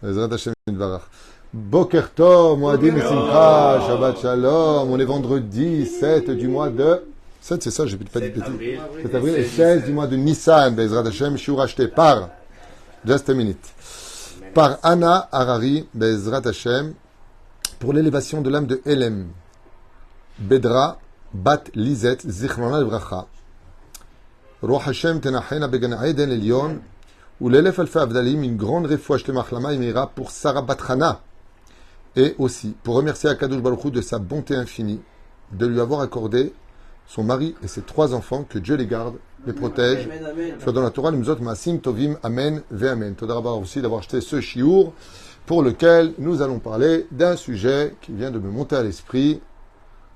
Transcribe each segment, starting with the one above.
Ezrat Hashem Yitbarach. Boker Tov, Moadim et Simcha, Shabbat Shalom. On est vendredi 7 du mois de... 7, c'est ça, j'ai pas dit petit. 7 avril et 16 du mois de Nissan, Bezrat Hashem, shiur acheté par... Just a minute. Par Anna Harari, Bezrat Hashem, pour l'élévation de l'âme de Elem. Bedra, Bat Lizet, Zichrona Livracha. Roh Hashem Tenachena Began Eden Elion. Ou l'élève Alpha Avdalim, une grande réfoua Shlemachlama Imira pour Sarah Batrana. Et aussi, pour remercier Akadosh Baruch Hu de sa bonté infinie, de lui avoir accordé son mari et ses 3 enfants, que Dieu les garde, les protège. Soit dans la Torah, Nimzot Maasim Tovim, Amen, Ve Amen. Toda Rabba aussi d'avoir acheté ce chiour, pour lequel nous allons parler d'un sujet qui vient de me monter à l'esprit,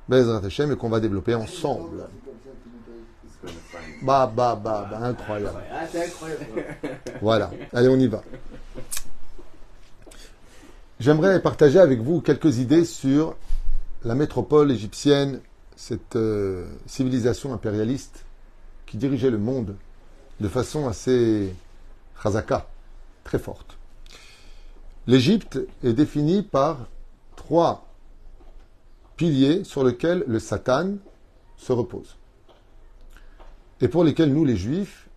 Bezrat Hashem, et qu'on va développer ensemble. Incroyable. Voilà, allez, on y va. J'aimerais partager avec vous quelques idées sur la métropole égyptienne, cette civilisation impérialiste qui dirigeait le monde de façon assez chazaka, très forte. L'Égypte est définie par 3 piliers sur lesquels le Satan se repose. Et pour lesquels nous, les Juifs,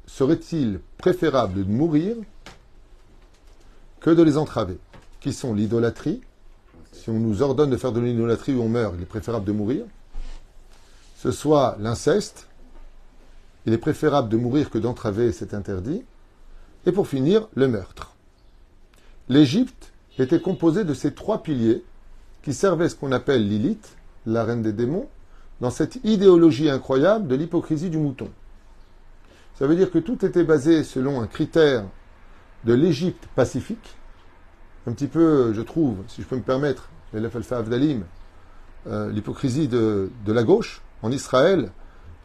serait-il préférable de mourir que de les entraver, qui sont l'idolâtrie. Si on nous ordonne de faire de l'idolâtrie où on meurt, il est préférable de mourir. Ce soit l'inceste, il est préférable de mourir que d'entraver, c'est interdit. Et pour finir, le meurtre. L'Égypte était composée de ces 3 piliers qui servaient ce qu'on appelle Lilith, la reine des démons, dans cette idéologie incroyable de l'hypocrisie du mouton. Ça veut dire que tout était basé selon un critère de l'Égypte pacifique, un petit peu, je trouve, si je peux me permettre, l'élève Alpha Avdalim, l'hypocrisie de la gauche. En Israël,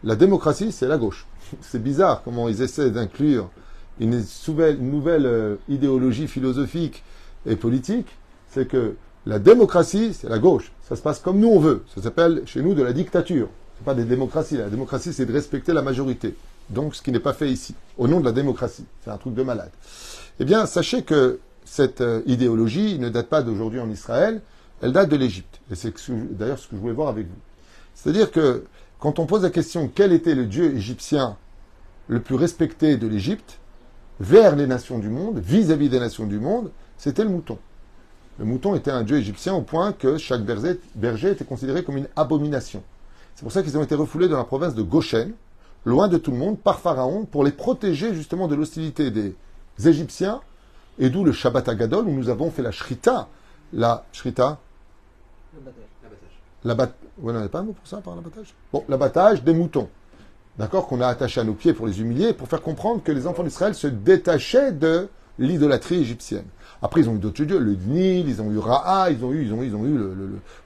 la démocratie, c'est la gauche. C'est bizarre comment ils essaient d'inclure une nouvelle idéologie philosophique et politique. C'est que la démocratie, c'est la gauche. Ça se passe comme nous on veut. Ça s'appelle chez nous de la dictature. Ce n'est pas des démocraties. La démocratie, c'est de respecter la majorité. Donc, ce qui n'est pas fait ici, au nom de la démocratie. C'est un truc de malade. Eh bien, sachez que cette idéologie ne date pas d'aujourd'hui en Israël, elle date de l'Égypte. Et c'est d'ailleurs ce que je voulais voir avec vous. C'est-à-dire que quand on pose la question quel était le dieu égyptien le plus respecté de l'Égypte, vers les nations du monde, vis-à-vis des nations du monde, c'était le mouton. Le mouton était un dieu égyptien au point que chaque berger était considéré comme une abomination. C'est pour ça qu'ils ont été refoulés dans la province de Goshen, loin de tout le monde, par Pharaon, pour les protéger justement de l'hostilité des Égyptiens, et d'où le Shabbat Agadol, où nous avons fait la shrita. La shrita. L'abattage. Ouais, on n'avait pas un mot pour ça, par l'abattage. Bon, l'abattage des moutons. D'accord, qu'on a attaché à nos pieds pour les humilier, pour faire comprendre que les enfants d'Israël se détachaient de l'idolâtrie égyptienne. Après, ils ont eu d'autres dieux, le Nil, ils ont eu Ra'a, ils ont eu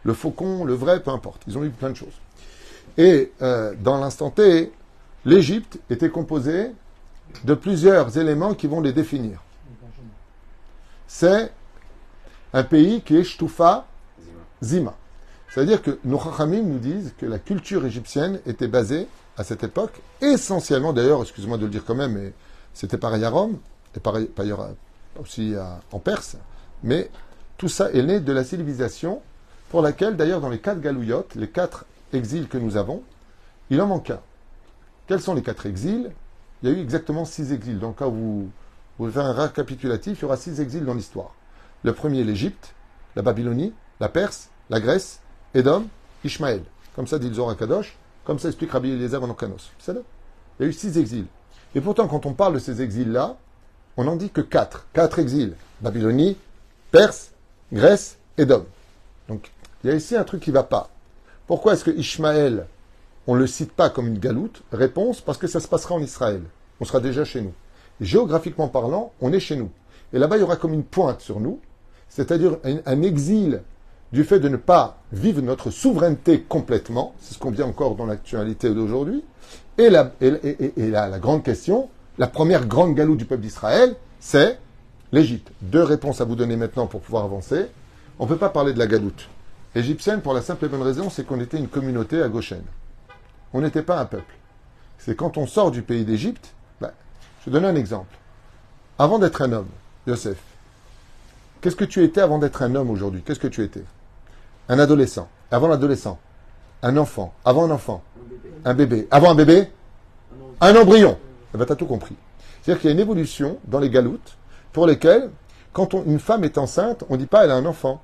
le faucon, le vrai, peu importe. Ils ont eu plein de choses. Et dans l'instant T, l'Égypte était composée de plusieurs éléments qui vont les définir. C'est un pays qui est Shtufa Zima. C'est-à-dire que nos Chachamim nous disent que la culture égyptienne était basée, à cette époque, essentiellement, d'ailleurs, excusez-moi de le dire quand même, mais c'était pareil à Rome, et pareil aussi en Perse, mais tout ça est né de la civilisation pour laquelle, d'ailleurs, dans les 4 galouillotes, les 4 exils que nous avons, il en manque un. Quels sont les 4 exils? Il y a eu exactement 6 exils. Dans le cas où vous voulez faire un récapitulatif, il y aura 6 exils dans l'histoire. Le premier, l'Égypte, la Babylonie, la Perse, la Grèce, Édom, Ishmaël. Comme ça dit le Zohar Kadosh, comme ça explique Rabbi Eliezer en Okanos. C'est là. Il y a eu 6 exils. Et pourtant, quand on parle de ces exils-là, on n'en dit que 4. 4 exils. Babylonie, Perse, Grèce, Édom. Donc, il y a ici un truc qui ne va pas. Pourquoi est-ce que Ishmaël, on ne le cite pas comme une galoute? Réponse, parce que ça se passera en Israël. On sera déjà chez nous. Géographiquement parlant, on est chez nous. Et là-bas, il y aura comme une pointe sur nous, c'est-à-dire un exil du fait de ne pas vivre notre souveraineté complètement. C'est ce qu'on vit encore dans l'actualité d'aujourd'hui. Et la grande question, la première grande galoute du peuple d'Israël, c'est l'Égypte. 2 réponses à vous donner maintenant pour pouvoir avancer. On ne peut pas parler de la galoute égyptienne pour la simple et bonne raison, c'est qu'on était une communauté à Goshen. On n'était pas un peuple. C'est quand on sort du pays d'Égypte. Je vais donner un exemple. Avant d'être un homme, Yosef, Qu'est-ce que tu étais avant d'être un homme aujourd'hui? Qu'est-ce que tu étais? Un adolescent. Avant l'adolescent. Un enfant. Avant un enfant. Un bébé. Avant un bébé? Un embryon. Eh bien, tu as tout compris. C'est-à-dire qu'il y a une évolution dans les galoutes pour lesquelles, quand une femme est enceinte, on ne dit pas elle a un enfant.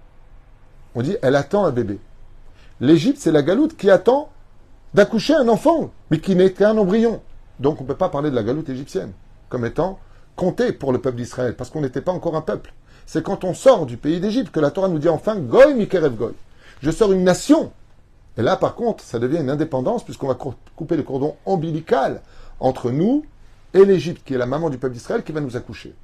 On dit elle attend un bébé. L'Égypte, c'est la galoute qui attend d'accoucher un enfant, mais qui n'est qu'un embryon. Donc on ne peut pas parler de la galoute égyptienne comme étant comptée pour le peuple d'Israël, parce qu'on n'était pas encore un peuple. C'est quand on sort du pays d'Égypte que la Torah nous dit enfin Goy Mikerev Goy. Je sors une nation. Et là, par contre, ça devient une indépendance, puisqu'on va couper le cordon ombilical entre nous et l'Égypte, qui est la maman du peuple d'Israël, qui va nous accoucher.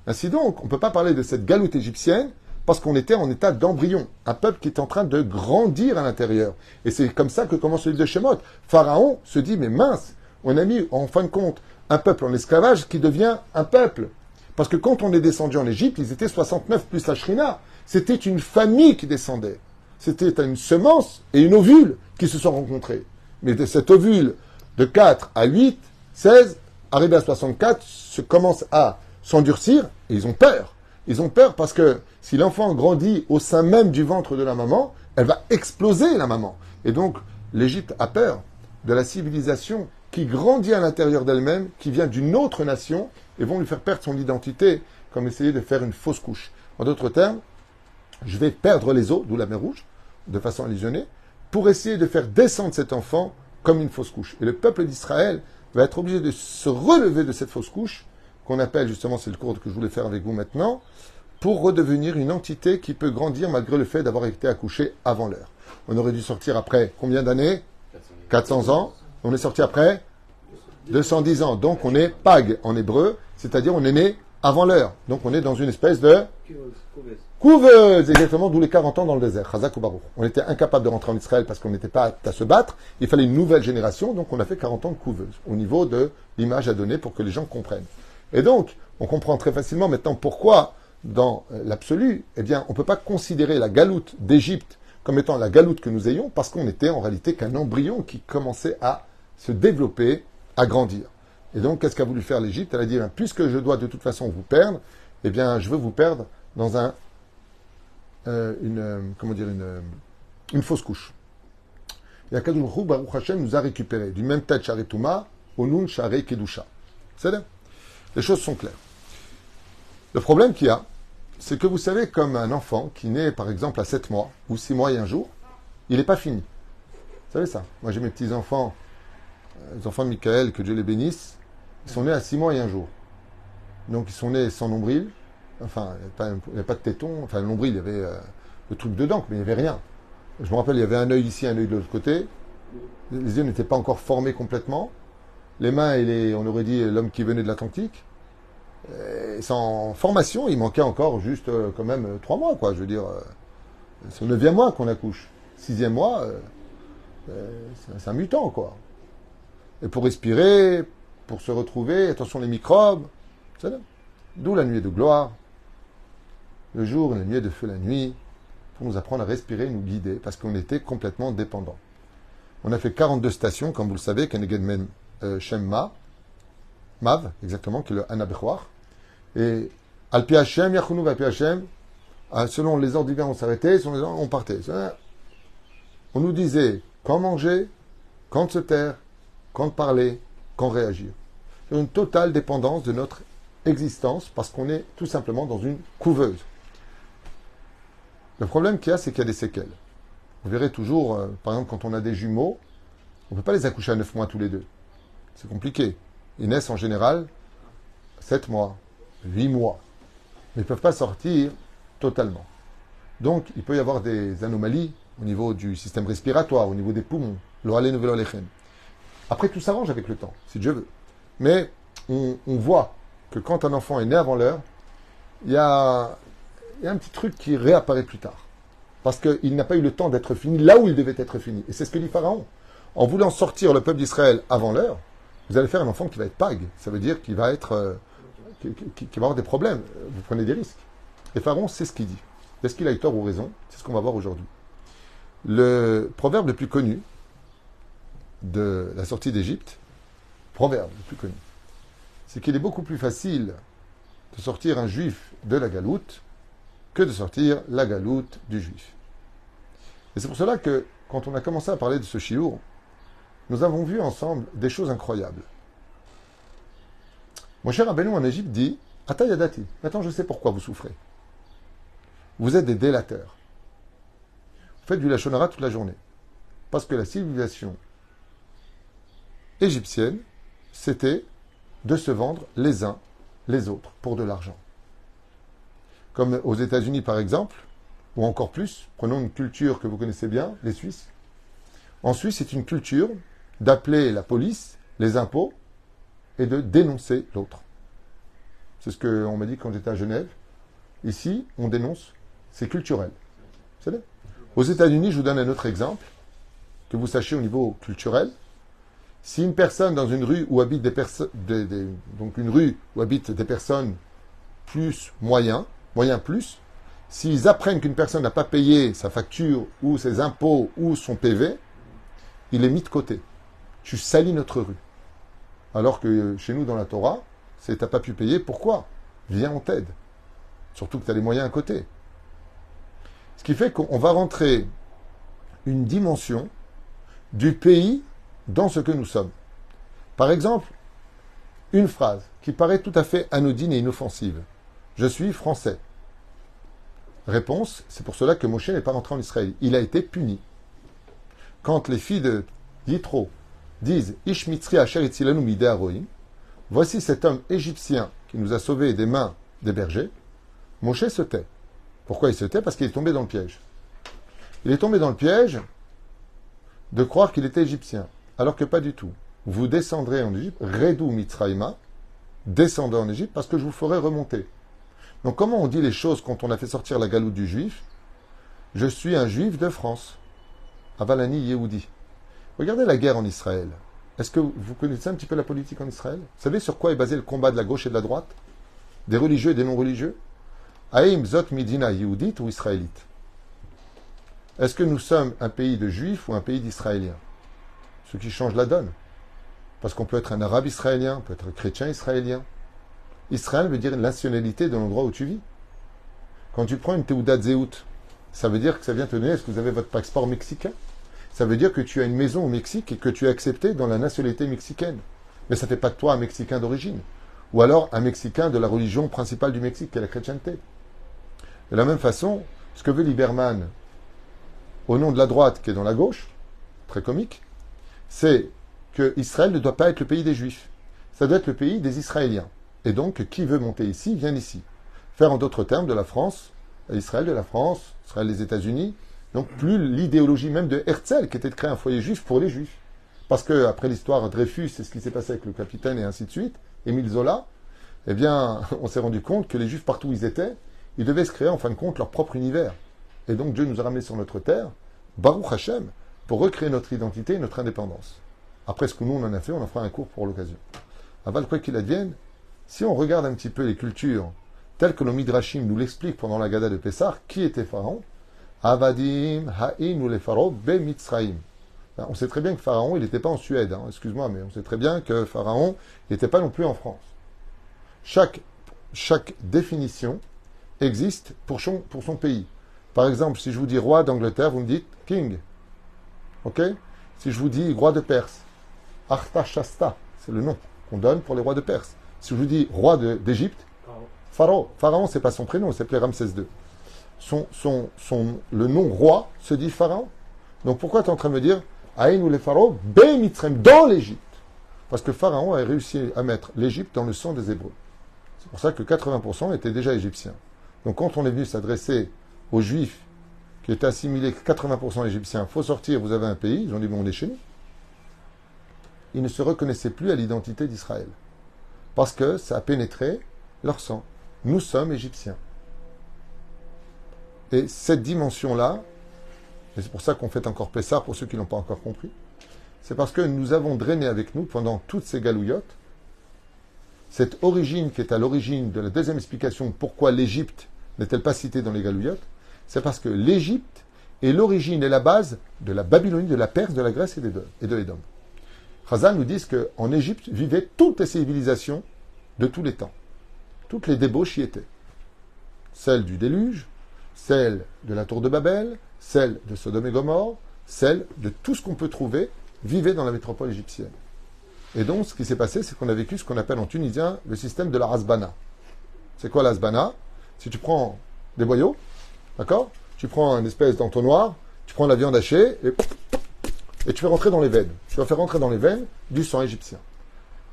Ainsi donc, on ne peut pas parler de cette galoute égyptienne parce qu'on était en état d'embryon, un peuple qui est en train de grandir à l'intérieur. Et c'est comme ça que commence le livre de Shemot. Pharaon se dit, mais mince, on a mis en fin de compte un peuple en esclavage qui devient un peuple. Parce que quand on est descendu en Égypte, ils étaient 69 plus la Shrina. C'était une famille qui descendait. C'était une semence et une ovule qui se sont rencontrés. Mais de cet ovule de 4 à 8, 16, arrivé à 64, se commence à s'endurcir et ils ont peur. Ils ont peur parce que si l'enfant grandit au sein même du ventre de la maman, elle va exploser la maman. Et donc, l'Égypte a peur de la civilisation qui grandit à l'intérieur d'elle-même, qui vient d'une autre nation, et vont lui faire perdre son identité, comme essayer de faire une fausse couche. En d'autres termes, je vais perdre les os, d'où la mer Rouge, de façon allusionnée, pour essayer de faire descendre cet enfant comme une fausse couche. Et le peuple d'Israël va être obligé de se relever de cette fausse couche, qu'on appelle justement, c'est le cours que je voulais faire avec vous maintenant, pour redevenir une entité qui peut grandir malgré le fait d'avoir été accouché avant l'heure. On aurait dû sortir après combien d'années? 400 ans. On est sorti après 210 ans. Donc on est pag en hébreu, c'est-à-dire on est né avant l'heure. Donc on est dans une espèce de couveuse, exactement, d'où les 40 ans dans le désert. Chazak ou Baruch. On était incapable de rentrer en Israël parce qu'on n'était pas apte à se battre. Il fallait une nouvelle génération, donc on a fait 40 ans de couveuse, au niveau de l'image à donner pour que les gens comprennent. Et donc, on comprend très facilement maintenant pourquoi, dans l'absolu, eh bien, on ne peut pas considérer la galoute d'Égypte comme étant la galoute que nous ayons, parce qu'on était en réalité qu'un embryon qui commençait à se développer, à grandir. Et donc, qu'est-ce qu'a voulu faire l'Égypte? Elle a dit, puisque je dois de toute façon vous perdre, eh bien, je veux vous perdre dans une fausse couche. Et Akadosh Baruch Hu, Baruch Hashem, nous a récupéré du même tête Share Touma au Nun Share Kedusha. C'est là. Les choses sont claires. Le problème qu'il y a, c'est que vous savez, comme un enfant qui naît par exemple à 7 mois ou 6 mois et un jour, il n'est pas fini. Vous savez ça? Moi j'ai mes petits-enfants, les enfants de Michael, que Dieu les bénisse, ils sont nés à 6 mois et un jour. Donc ils sont nés sans nombril, enfin il n'y avait pas de téton, enfin le nombril il y avait le truc dedans, mais il n'y avait rien. Je me rappelle, il y avait un œil ici, un œil de l'autre côté, les yeux n'étaient pas encore formés complètement, les mains, on aurait dit l'homme qui venait de l'Atlantique. Sans formation, il manquait encore juste quand même 3 mois, quoi. Je veux dire, c'est le 9e mois qu'on accouche. 6e mois, c'est un mutant, quoi. Et pour respirer, pour se retrouver, attention les microbes, c'est là. D'où la nuée de gloire, le jour, la nuée de feu la nuit, pour nous apprendre à respirer, nous guider, parce qu'on était complètement dépendants. On a fait 42 stations, comme vous le savez, Keneged Men Shemma, Mav, exactement, qui est le Anabechouar. Et Al-Pi Hashem, Yachounou Al-Pi Hashem, selon les ordres divins, on s'arrêtait, selon les ordres, on partait. On nous disait quand manger, quand se taire, quand parler, quand réagir. C'est une totale dépendance de notre existence parce qu'on est tout simplement dans une couveuse. Le problème qu'il y a, c'est qu'il y a des séquelles. Vous verrez toujours, par exemple, quand on a des jumeaux, on ne peut pas les accoucher à 9 mois tous les deux. C'est compliqué. Ils naissent en général 7 mois, 8 mois. Mais ils ne peuvent pas sortir totalement. Donc, il peut y avoir des anomalies au niveau du système respiratoire, au niveau des poumons. Après, tout s'arrange avec le temps, si Dieu veut. Mais on voit que quand un enfant est né avant l'heure, il y a un petit truc qui réapparaît plus tard. Parce qu'il n'a pas eu le temps d'être fini là où il devait être fini. Et c'est ce que dit Pharaon. En voulant sortir le peuple d'Israël avant l'heure, vous allez faire un enfant qui va être pag. Ça veut dire qu'il va être, qui va avoir des problèmes. Vous prenez des risques. Et Pharaon, c'est ce qu'il dit. Est-ce qu'il a eu tort ou raison? C'est ce qu'on va voir aujourd'hui. Le proverbe le plus connu de la sortie d'Égypte, proverbe le plus connu, c'est qu'il est beaucoup plus facile de sortir un juif de la galoute que de sortir la galoute du juif. Et c'est pour cela que, quand on a commencé à parler de ce chiour, nous avons vu ensemble des choses incroyables. Mon cher Rabbeinu en Égypte dit « Ata yadati » maintenant je sais pourquoi vous souffrez. Vous êtes des délateurs. Vous faites du lachon hara toute la journée. Parce que la civilisation égyptienne, c'était de se vendre les uns les autres pour de l'argent. Comme aux États-Unis par exemple, ou encore plus, prenons une culture que vous connaissez bien, les Suisses. En Suisse, c'est une culture d'appeler la police, les impôts, et de dénoncer l'autre. C'est ce qu'on m'a dit quand j'étais à Genève. Ici, on dénonce, c'est culturel. Vous savez ? Aux États-Unis, je vous donne un autre exemple, que vous sachiez au niveau culturel. Si une personne dans une rue où habitent des personnes, donc une rue où habitent des personnes plus moyen plus, s'ils apprennent qu'une personne n'a pas payé sa facture ou ses impôts ou son PV, il est mis de côté. Tu salis notre rue. Alors que chez nous, dans la Torah, c'est t'as pas pu payer, pourquoi ? Viens, on t'aide. Surtout que tu as les moyens à côté. Ce qui fait qu'on va rentrer une dimension du pays dans ce que nous sommes. Par exemple, une phrase qui paraît tout à fait anodine et inoffensive. Je suis français. Réponse, c'est pour cela que Moshe n'est pas rentré en Israël. Il a été puni. Quand les filles de Yitro disent Ish mitzri asher itzilanu midei haroim, voici cet homme égyptien qui nous a sauvés des mains des bergers, Moshe se tait. Pourquoi il se tait ? Parce qu'il est tombé dans le piège. Il est tombé dans le piège de croire qu'il était égyptien, alors que pas du tout. Vous descendrez en Égypte, Redou Mitzraïma, descendez en Égypte parce que je vous ferai remonter. Donc comment on dit les choses quand on a fait sortir la galoute du juif ? Je suis un juif de France. Avalani Yehudi. Regardez la guerre en Israël. Est-ce que vous connaissez un petit peu la politique en Israël ? Vous savez sur quoi est basé le combat de la gauche et de la droite ? Des religieux et des non-religieux ? Haïm Zot Midina Yehudit ou israélite ? Est-ce que nous sommes un pays de juifs ou un pays d'israéliens ? Ce qui change la donne. Parce qu'on peut être un arabe israélien, on peut être un chrétien israélien. Israël veut dire nationalité de l'endroit où tu vis. Quand tu prends une Teudat Zéout, ça veut dire que ça vient te donner, est-ce que vous avez votre passeport mexicain ? Ça veut dire que tu as une maison au Mexique et que tu es accepté dans la nationalité mexicaine. Mais ça ne fait pas de toi un Mexicain d'origine. Ou alors un Mexicain de la religion principale du Mexique, qui est la chrétienté. De la même façon, ce que veut Lieberman, au nom de la droite qui est dans la gauche, très comique, c'est que Israël ne doit pas être le pays des Juifs. Ça doit être le pays des Israéliens. Et donc, qui veut monter ici, vient ici. Faire en d'autres termes de la France, Israël de la France, Israël des États-Unis. Donc, plus l'idéologie même de Herzl, qui était de créer un foyer juif pour les Juifs. Parce que après l'histoire de Dreyfus, c'est ce qui s'est passé avec le capitaine et ainsi de suite, Émile Zola, eh bien, on s'est rendu compte que les Juifs, partout où ils étaient, ils devaient se créer en fin de compte leur propre univers. Et donc, Dieu nous a ramenés sur notre terre, Baruch Hashem, pour recréer notre identité et notre indépendance. Après ce que nous, on en a fait, on en fera un cours pour l'occasion. Aval, quoi qu'il advienne, si on regarde un petit peu les cultures, telles que le Midrashim nous l'explique pendant la Gada de Pessah, qui était Pharaon ? Avadim, Ha'in ou les Pharaons, Be Mitzraïm. On sait très bien que Pharaon, il n'était pas en Suède, excuse-moi, mais on sait très bien que Pharaon n'était pas non plus en France. Chaque définition existe pour son pays. Par exemple, si je vous dis roi d'Angleterre, vous me dites king. Ok ? Si je vous dis roi de Perse, Artashasta, c'est le nom qu'on donne pour les rois de Perse. Si je vous dis roi d'Égypte, Pharaon. Pharaon, c'est pas son prénom, il s'appelait Ramsès II. Le nom roi se dit Pharaon. Donc pourquoi tu es en train de me dire Aïn ou les Pharaons, Be Mitzrayim, dans l'Égypte ? Parce que Pharaon a réussi à mettre l'Égypte dans le sang des Hébreux. C'est pour ça que 80% étaient déjà égyptiens. Donc quand on est venu s'adresser aux Juifs qui étaient assimilés 80% égyptiens, faut sortir, vous avez un pays, ils ont dit bon, on est chez nous. Ils ne se reconnaissaient plus à l'identité d'Israël. Parce que ça a pénétré leur sang. Nous sommes égyptiens. Et cette dimension-là, et c'est pour ça qu'on fait encore Pessah, pour ceux qui ne l'ont pas encore compris, c'est parce que nous avons drainé avec nous, pendant toutes ces galouillottes, cette origine qui est à l'origine de la deuxième explication pourquoi l'Égypte n'est-elle pas citée dans les galouillottes, c'est parce que l'Égypte est l'origine et la base de la Babylonie, de la Perse, de la Grèce et de Édom. Chazal nous dit qu'en Égypte vivaient toutes les civilisations de tous les temps. Toutes les débauches y étaient. Celle du déluge, celle de la tour de Babel, celle de Sodome et Gomorre, celle de tout ce qu'on peut trouver, vivait dans la métropole égyptienne. Et donc, ce qui s'est passé, c'est qu'on a vécu ce qu'on appelle en tunisien le système de la rasbana. C'est quoi la rasbana? Si tu prends des boyaux, d'accord? Tu prends une espèce d'entonnoir, tu prends la viande hachée et tu fais rentrer dans les veines. Tu vas faire rentrer dans les veines du sang égyptien.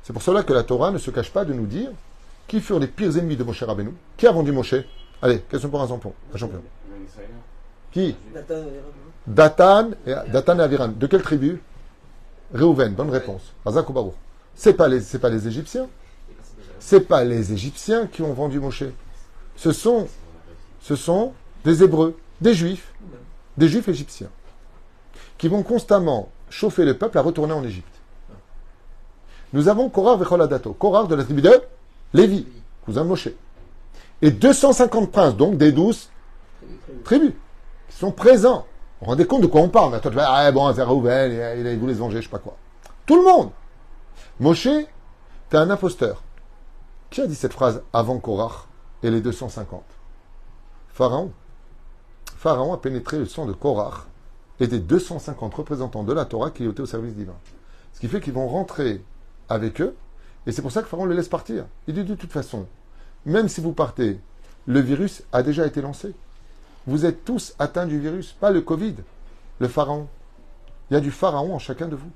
C'est pour cela que la Torah ne se cache pas de nous dire qui furent les pires ennemis de Moshe Rabbeinu. Qui a vendu Moshe? Allez, question pour un champion. Qui? Datan et Aviran. De quelle tribu? Réhouven. Bonne réponse. Razak ou Baruch. C'est pas les Égyptiens. C'est pas les Égyptiens qui ont vendu Moshe. Ce sont des Hébreux, des Juifs égyptiens, qui vont constamment chauffer le peuple à retourner en Égypte. Nous avons Korah Vecholadato, Korah de la tribu de Lévi, cousin de Moshe. Et 250 princes, donc des 12 tribus, qui sont présents. Vous vous rendez compte de quoi on parle? Toi, tu vas, ah bon, c'est Réhouven, il voulait se venger, je sais pas quoi. Tout le monde. Moshe, t'es un imposteur. Qui a dit cette phrase avant Korah et les 250? Pharaon. Pharaon a pénétré le sang de Korah et des 250 représentants de la Torah qui étaient au service divin. Ce qui fait qu'ils vont rentrer avec eux, et c'est pour ça que Pharaon le laisse partir. Il dit de toute façon, même si vous partez, le virus a déjà été lancé. Vous êtes tous atteints du virus, pas le Covid, le Pharaon. Il y a du Pharaon en chacun de vous.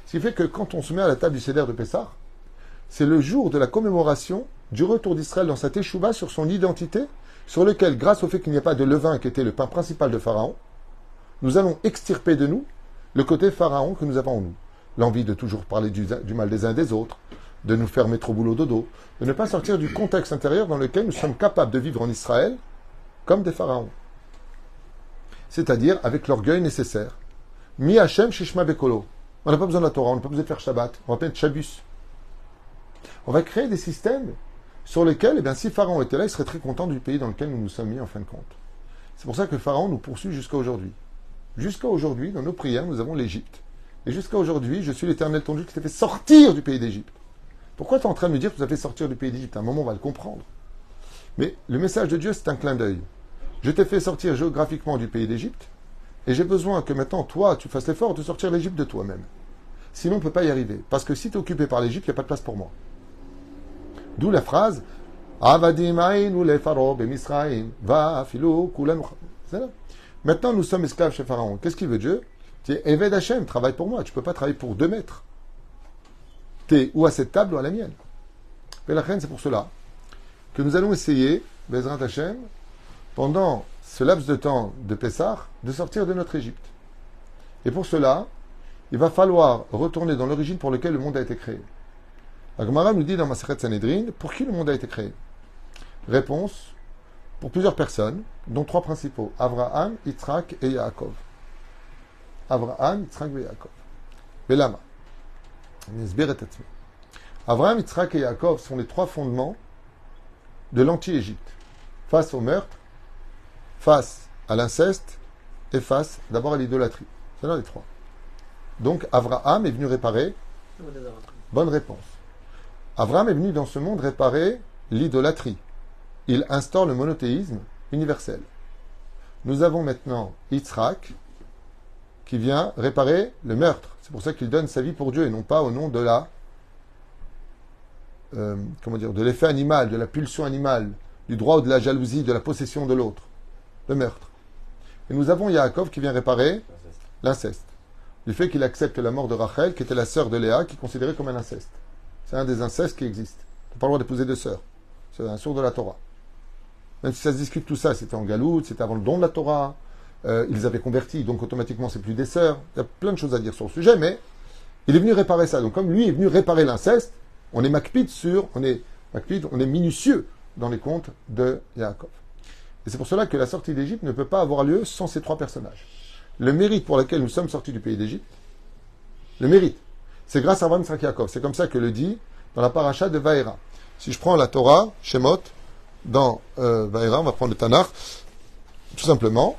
Ce qui fait que quand on se met à la table du Seder de Pessah, c'est le jour de la commémoration du retour d'Israël dans sa Teshuvah sur son identité, sur lequel, grâce au fait qu'il n'y a pas de levain qui était le pain principal de Pharaon, nous allons extirper de nous le côté Pharaon que nous avons en nous. L'envie de toujours parler du mal des uns et des autres, de nous faire mettre au boulot dodo, de ne pas sortir du contexte intérieur dans lequel nous sommes capables de vivre en Israël comme des pharaons. C'est-à-dire avec l'orgueil nécessaire. Mi Hashem Shishma Bekolo. On n'a pas besoin de la Torah, on n'a pas besoin de faire Shabbat, on va mettre Shabbos. On va créer des systèmes sur lesquels, eh bien, si Pharaon était là, il serait très content du pays dans lequel nous nous sommes mis en fin de compte. C'est pour ça que Pharaon nous poursuit jusqu'à aujourd'hui. Jusqu'à aujourd'hui, dans nos prières, nous avons l'Égypte. Et jusqu'à aujourd'hui, je suis l'Éternel ton Dieu qui t'a fait sortir du pays d'Égypte. Pourquoi tu es en train de me dire que tu as fait sortir du pays d'Égypte? À un moment, on va le comprendre. Mais le message de Dieu, c'est un clin d'œil. Je t'ai fait sortir géographiquement du pays d'Égypte, et j'ai besoin que maintenant, toi, tu fasses l'effort de sortir l'Égypte de toi-même. Sinon, on ne peut pas y arriver. Parce que si tu es occupé par l'Égypte, il n'y a pas de place pour moi. D'où la phrase Maintenant, nous sommes esclaves chez Pharaon. Qu'est-ce qu'il veut Dieu? Tu es Eved Hashem, travaille pour moi. Tu ne peux pas travailler pour 2 maîtres. Tu es ou à cette table ou à la mienne. Mais la reine, c'est pour cela que nous allons essayer, Bezrat Hashem, pendant ce laps de temps de Pessah, de sortir de notre Égypte. Et pour cela, il va falloir retourner dans l'origine pour laquelle le monde a été créé. La Gemara nous dit dans Masechet Sanhedrin, pour qui le monde a été créé? Réponse, pour plusieurs personnes, dont 3 principaux, Avraham, Yitzhak et Yaakov. Avraham, Yitzhak et Yaakov. Velama. Avraham, Yitzhak et Yaakov sont les 3 fondements de l'anti-Égypte. Face au meurtre, face à l'inceste et face d'abord à l'idolâtrie. C'est l'un des 3. Donc Avraham est venu réparer. Bonne réponse. Avraham est venu dans ce monde réparer l'idolâtrie. Il instaure le monothéisme universel. Nous avons maintenant Yitzhak qui vient réparer le meurtre. C'est pour ça qu'il donne sa vie pour Dieu et non pas au nom de la de l'effet animal, de la pulsion animale, du droit ou de la jalousie, de la possession de l'autre, le meurtre. Et nous avons Yaakov qui vient réparer l'inceste. Du fait qu'il accepte la mort de Rachel, qui était la sœur de Léa, qui est considérée comme un inceste. C'est un des incestes qui existent. Tu n'as pas le droit d'épouser 2 sœurs. C'est un sourd de la Torah. Même si ça se discute tout ça, c'était en galoute, c'était avant le don de la Torah, ils avaient converti, donc automatiquement c'est plus des sœurs. Il y a plein de choses à dire sur le sujet, mais il est venu réparer ça. Donc comme lui est venu réparer l'inceste, on est on est minutieux dans les contes de Yaakov. Et c'est pour cela que la sortie d'Égypte ne peut pas avoir lieu sans ces 3 personnages. Le mérite pour lequel nous sommes sortis du pays d'Égypte, le mérite, c'est grâce à Avraham, Yitzhak et Yaakov. C'est comme ça que le dit dans la paracha de Vaïra. Si je prends la Torah, Shemot, dans Vaïra, on va prendre le Tanakh, tout simplement,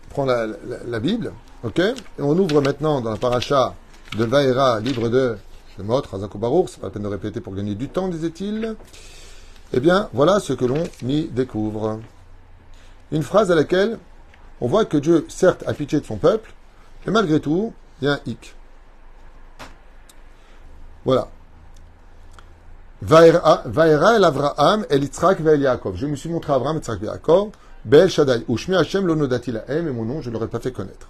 on prend la Bible, ok, et on ouvre maintenant dans la paracha de Vaïra, livre de Shemot, Razak ou Baruch, c'est pas la peine de répéter pour gagner du temps, disait-il. Eh bien, voilà ce que l'on y découvre. Une phrase à laquelle on voit que Dieu, certes, a pitié de son peuple, mais malgré tout, il y a un hic. Voilà. Vaera el Avraham, el Yitzhak ve el Yaakov. Je me suis montré à Abraham, Yitzhak et Yaakov. Be'el Shaddai. Ushmi Hashem lo nodati lahem. Et mon nom, je ne l'aurais pas fait connaître.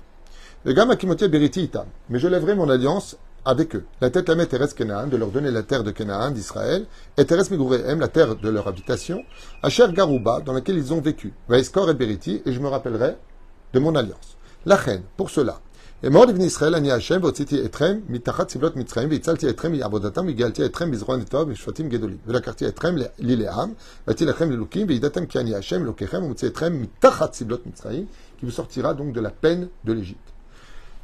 Vegam akimoti beriti itam. Mais je lèverai mon alliance avec eux. La tête la met Teres Kenaan, de leur donner la terre de Kenaan, d'Israël, et Teres Migourehem, la terre de leur habitation, Asher Garouba, dans laquelle ils ont vécu. Vaeskor et beriti, et je me rappellerai de mon alliance. La reine, pour cela. Et mort devenu Israël, ani Hashem, votziti etrem, mitachat siblot mitzrayim, vitzalti etrem, avodatam, vigalti etrem, bizroan etov, vishfatim gedolim. Velakarti etrem, lileam, vati lachem lilukim, vidatam ki ani Hashem, lokechem, mutzi etrem, mitachat siblot mitzrayim, qui vous sortira donc de la peine de l'Égypte.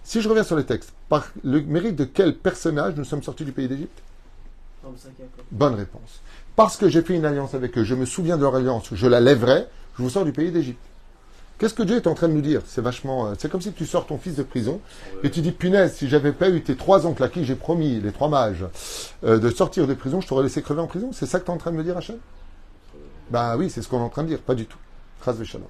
Si je reviens sur les textes, par le mérite de quel personnage nous sommes sortis du pays d'Égypte? Bonne réponse. Parce que j'ai fait une alliance avec eux, je me souviens de leur alliance, je la lèverai, je vous sors du pays d'Égypte. Qu'est-ce que Dieu est en train de nous dire? C'est vachement... c'est comme si tu sors ton fils de prison et tu dis, punaise, si j'avais pas eu tes 3 oncles à qui j'ai promis, les 3 mages, de sortir de prison, je t'aurais laissé crever en prison. C'est ça que tu es en train de me dire, Hachem? Ben oui, c'est ce qu'on est en train de dire. Pas du tout. Chas v'shalom.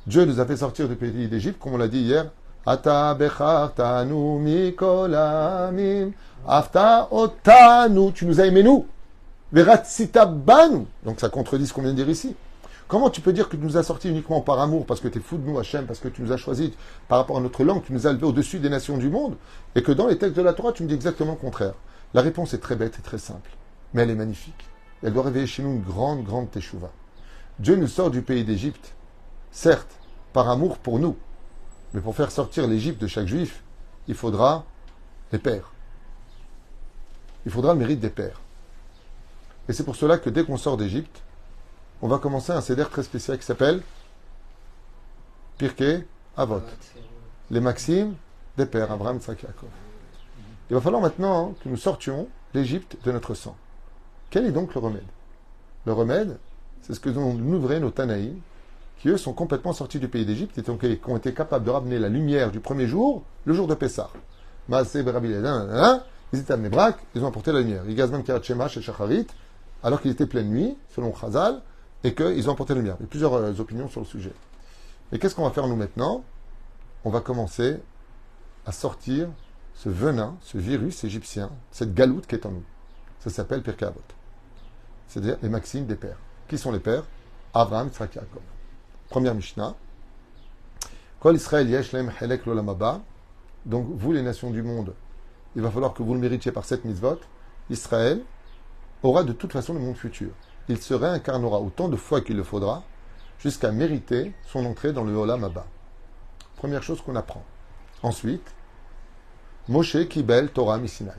Dieu nous a fait sortir du pays d'Égypte, comme on l'a dit hier. Ata bechartanu mikol amim, afta otanu. Tu nous as aimés, nous. Veratzita banu. Donc ça contredit ce qu'on vient de dire ici. Comment tu peux dire que tu nous as sortis uniquement par amour, parce que tu es fou de nous, Hachem, parce que tu nous as choisis par rapport à notre langue, tu nous as élevés au-dessus des nations du monde, et que dans les textes de la Torah, tu me dis exactement le contraire? La réponse est très bête et très simple, mais elle est magnifique. Elle doit réveiller chez nous une grande, grande teshuva. Dieu nous sort du pays d'Égypte, certes, par amour pour nous, mais pour faire sortir l'Égypte de chaque juif, il faudra les pères. Il faudra le mérite des pères. Et c'est pour cela que dès qu'on sort d'Égypte, on va commencer un seder très spécial qui s'appelle Pirkei Avot. Les maximes des pères, Abraham, Yitzhak, Yaakov. Il va falloir maintenant que nous sortions l'Égypte de notre sang. Quel est donc le remède? Le remède, c'est ce que nous ouvrent nos Tanaïm, qui eux sont complètement sortis du pays d'Égypte et qui ont été capables de ramener la lumière du premier jour, le jour de Pessah. Maaseh Berabi Ledan, ils étaient à Nebrak, ils ont apporté la lumière. Igazman Kirat Shema chez Shacharit, alors qu'il était pleine nuit, selon Chazal, et qu'ils ont apporté la lumière. Il y a plusieurs opinions sur le sujet. Mais qu'est-ce qu'on va faire nous maintenant? On va commencer à sortir ce venin, ce virus égyptien, cette galoute qui est en nous. Ça s'appelle Pirkei Avot. C'est-à-dire les maximes des pères. Qui sont les pères? Abraham, Yitzhak, Yaakov. Première Mishnah. Kol Israël yesh lehem chelek l'olam haba. Donc vous, les nations du monde, il va falloir que vous le méritiez par cette mitzvot. Israël aura de toute façon le monde futur. Il se réincarnera autant de fois qu'il le faudra jusqu'à mériter son entrée dans le Olam Haba. Première chose qu'on apprend. Ensuite, Moshe Kibel Torah Misinaï.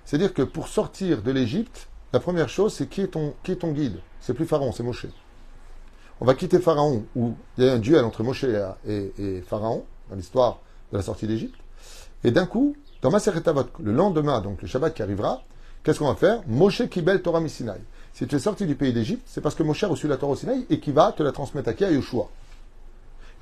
C'est-à-dire que pour sortir de l'Égypte, la première chose, c'est qui est ton guide? C'est plus Pharaon, c'est Moshe. On va quitter Pharaon, où il y a un duel entre Moshe et Pharaon, dans l'histoire de la sortie d'Égypte. Et d'un coup, dans Maseret Avot, le lendemain, donc le Shabbat qui arrivera, qu'est-ce qu'on va faire? Moshe Kibel Torah Misinaï. Si tu es sorti du pays d'Égypte, c'est parce que Moshe a reçu la Torah au Sinaï et qui va te la transmettre à qui? À Yoshua.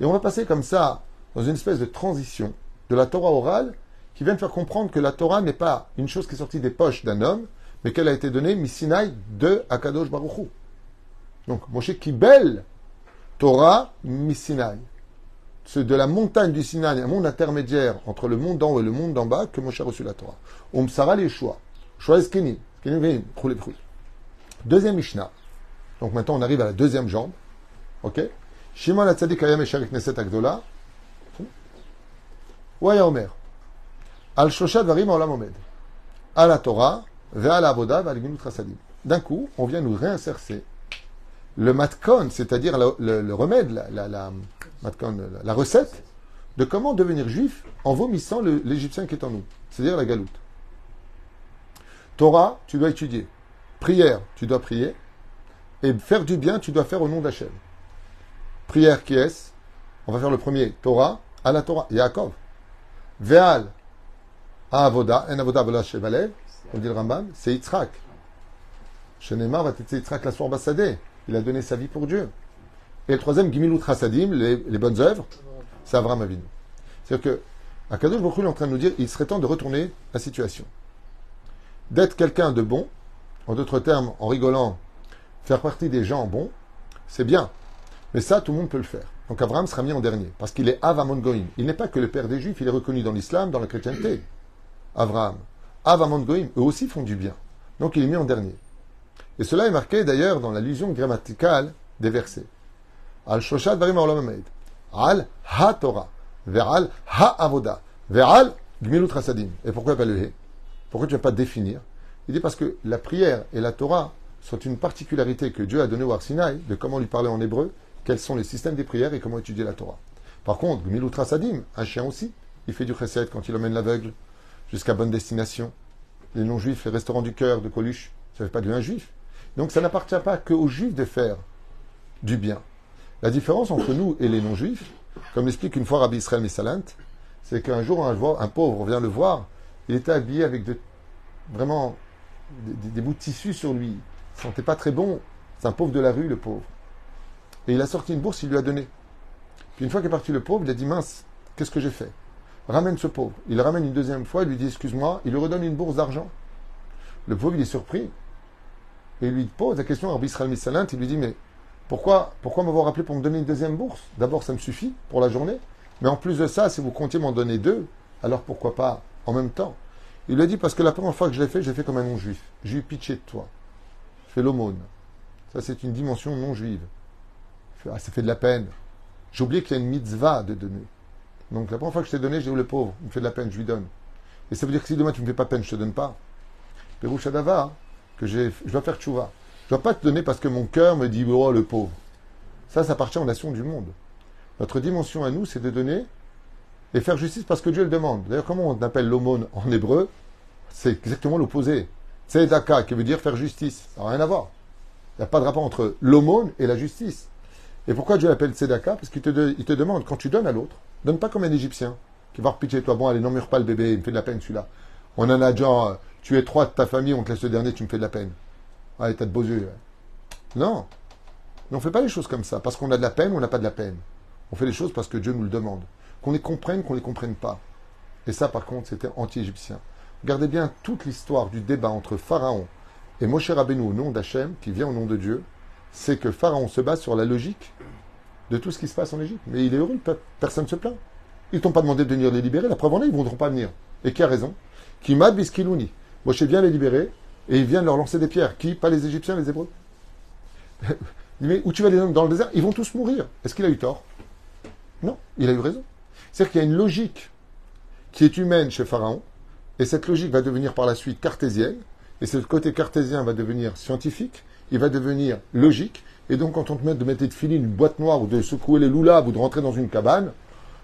Et on va passer comme ça dans une espèce de transition de la Torah orale qui vient de faire comprendre que la Torah n'est pas une chose qui est sortie des poches d'un homme, mais qu'elle a été donnée Misinaï de Akadosh Baruch Hu. Donc Moshe Kibel Torah Misinaï. C'est de la montagne du Sinaï, un monde intermédiaire entre le monde d'en haut et le monde d'en bas que Moshe a reçu la Torah. Sara Yeshua. Shua Eskeni. Deuxième Mishnah. Donc maintenant on arrive à la deuxième jambe. Ok? Shimon HaTzadik Hayam Esharik Knesset Agdola. Ouaya Omer. Al Shosha Dvarim Olam Omed. À la Torah, Ve'al la Avoda, Ve'al Gemilut Chasadim. D'un coup, on vient nous réinsercer le matkon, c'est-à-dire le remède, la recette de comment devenir juif en vomissant l'Égyptien qui est en nous. C'est-à-dire la galoute. Torah, tu dois étudier. Prière, tu dois prier. Et faire du bien, tu dois faire au nom d'Hachem. Prière, qui est-ce? On va faire le premier. Torah, à la Torah. Yaakov. Ve'al, à Avoda. En Avoda, Avoda, Shevalev. On dit le Rambam. C'est Yitzhak. Shenemar va t'être Yitzhak la soir Bassadeh. Il a donné sa vie pour Dieu. Et le troisième, Gimilut Chassadim, les bonnes œuvres. C'est Avraham Avinu. C'est-à-dire que, Akadosh Baruch Hu est en train de nous dire, il serait temps de retourner la situation. D'être quelqu'un de bon, en d'autres termes, en rigolant, faire partie des gens bons, c'est bien. Mais ça, tout le monde peut le faire. Donc Abraham sera mis en dernier, parce qu'il est Av Amon Goïm. Il n'est pas que le père des Juifs, il est reconnu dans l'islam, dans la chrétienté. Abraham. Av Amon Goïm, eux aussi font du bien. Donc il est mis en dernier. Et cela est marqué d'ailleurs dans l'allusion grammaticale des versets. Al Shoshat Varim Olam Hamed. Al Ha-Torah. Ve'al Ha-Avoda. Ve'al Gmilut Rasadim. Et pourquoi pas le He? Pourquoi tu ne vas pas définir? Il dit parce que la prière et la Torah sont une particularité que Dieu a donnée au Har Sinaï, de comment lui parler en hébreu, quels sont les systèmes des prières et comment étudier la Torah. Par contre, Gmilut Rasadim, un chien aussi, il fait du chesed quand il emmène l'aveugle jusqu'à bonne destination. Les non-juifs, les restaurants du cœur de Coluche, ça ne fait pas de lui un juif. Donc ça n'appartient pas qu'aux juifs de faire du bien. La différence entre nous et les non-juifs, comme l'explique une fois Rabbi Israël Missalant, c'est qu'un jour un pauvre vient le voir, il était habillé avec vraiment des bouts de tissu sur lui. Il ne sentait pas très bon. C'est un pauvre de la rue, le pauvre. Et il a sorti une bourse, il lui a donné. Puis une fois qu'est parti le pauvre, il a dit, mince, qu'est-ce que j'ai fait? Ramène ce pauvre. Il le ramène une deuxième fois, il lui dit, excuse-moi, il lui redonne une bourse d'argent. Le pauvre, il est surpris. Et il lui pose la question à Rabbi Israël Missalant, il lui dit, mais pourquoi m'avoir appelé pour me donner une deuxième bourse? D'abord, ça me suffit pour la journée. Mais en plus de ça, si vous comptiez m'en donner deux, alors pourquoi pas en même temps? Il lui a dit, parce que la première fois que je l'ai fait comme un non-juif. J'ai eu pitié de toi. Je fais l'aumône. Ça, c'est une dimension non-juive. Ça fait de la peine. J'ai oublié qu'il y a une mitzvah de donner. Donc la première fois que je t'ai donné, j'ai dit, le pauvre, il me fait de la peine, je lui donne. Et ça veut dire que si demain tu ne me fais pas peine, je ne te donne pas. Pérouche Adava, que je dois faire tchouva. Je ne dois pas te donner parce que mon cœur me dit, oh, le pauvre. Ça appartient aux nations du monde. Notre dimension à nous, c'est de donner et faire justice parce que Dieu le demande. D'ailleurs, comment on appelle l'aumône en hébreu? C'est exactement l'opposé. Tzedaka, qui veut dire faire justice. Ça n'a rien à voir. Il n'y a pas de rapport entre l'aumône et la justice. Et pourquoi Dieu l'appelle Tzedaka? Parce qu'il te demande, quand tu donnes à l'autre, donne pas comme un Égyptien qui va repitcher toi. Bon, allez, n'en mure pas le bébé, il me fait de la peine celui-là. On en a genre, tu es 3 de ta famille, on te laisse le dernier, tu me fais de la peine. Allez, t'as de beaux yeux. Non. On ne fait pas les choses comme ça. Parce qu'on a de la peine ou on n'a pas de la peine. On fait les choses parce que Dieu nous le demande. Qu'on les comprenne, qu'on ne les comprenne pas. Et ça, par contre, c'était anti-égyptien. Regardez bien toute l'histoire du débat entre Pharaon et Moshe Rabbeinu au nom d'Hachem, qui vient au nom de Dieu. C'est que Pharaon se base sur la logique de tout ce qui se passe en Égypte. Mais il est heureux, personne ne se plaint. Ils ne t'ont pas demandé de venir les libérer. La preuve en est, ils ne voudront pas venir. Et qui a raison? Kimad Biskilouni. Moshe vient les libérer et il vient leur lancer des pierres. Qui? Pas les Égyptiens, les Hébreux. Mais où tu vas les hommes dans le désert? Ils vont tous mourir. Est-ce qu'il a eu tort? Non, il a eu raison. C'est-à-dire qu'il y a une logique qui est humaine chez Pharaon, et cette logique va devenir par la suite cartésienne, et ce côté cartésien va devenir scientifique, il va devenir logique, et donc quand on te met de mettre de filer une boîte noire, ou de secouer les loulabs, ou de rentrer dans une cabane,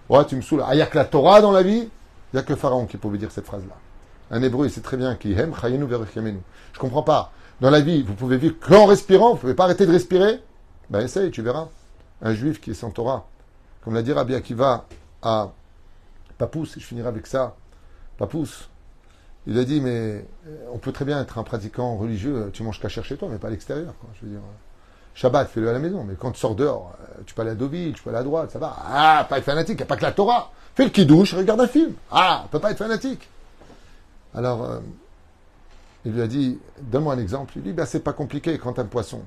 ouais, tu me saoules. Ah, il n'y a que la Torah dans la vie? Il n'y a que Pharaon qui pouvait dire cette phrase-là. Un hébreu, il sait très bien qui aime, chayenu verechemenu. Je comprends pas. Dans la vie, vous pouvez vivre qu'en respirant, vous ne pouvez pas arrêter de respirer? Ben essaye, tu verras. Un juif qui est sans Torah, comme l'a dit Rabbi Akiva à Papous, et je finirai avec ça. Papous, il a dit, mais on peut très bien être un pratiquant religieux, tu manges kasher chez toi, mais pas à l'extérieur. Quoi. Je veux dire, Shabbat, fais-le à la maison, mais quand tu sors dehors, tu peux aller à Deauville, tu peux aller à droite, ça va. Ah, pas être fanatique, il n'y a pas que la Torah. Fais le kidouche, regarde un film. Ah, on peut pas être fanatique. Alors, il lui a dit, donne-moi un exemple. Il lui dit, ben, c'est pas compliqué quand un poisson,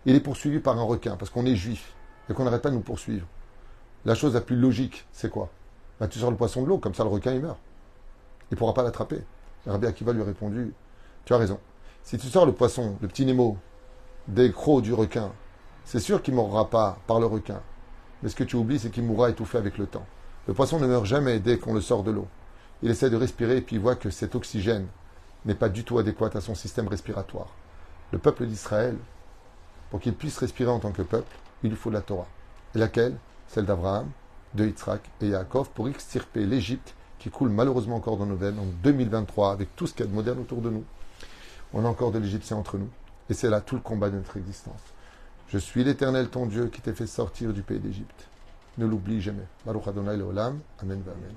il est poursuivi par un requin, parce qu'on est juif, et qu'on n'arrête pas de nous poursuivre. La chose la plus logique, c'est quoi? Ben, tu sors le poisson de l'eau, comme ça le requin il meurt. Il ne pourra pas l'attraper. Rabbi Akiva lui a répondu, tu as raison. Si tu sors le poisson, le petit Nemo, des crocs du requin, c'est sûr qu'il ne mourra pas par le requin. Mais ce que tu oublies, c'est qu'il mourra étouffé avec le temps. Le poisson ne meurt jamais dès qu'on le sort de l'eau. Il essaie de respirer et puis il voit que cet oxygène n'est pas du tout adéquat à son système respiratoire. Le peuple d'Israël, pour qu'il puisse respirer en tant que peuple, il lui faut de la Torah. Et laquelle? Celle d'Abraham, de Yitzhak et Yaakov, pour extirper l'Égypte qui coule malheureusement encore dans nos veines en 2023, avec tout ce qu'il y a de moderne autour de nous. On a encore de l'Égyptien entre nous. Et c'est là tout le combat de notre existence. Je suis l'Éternel ton Dieu qui t'ai fait sortir du pays d'Égypte. Ne l'oublie jamais. Baruch Adonai Leolam. Amen. Amen.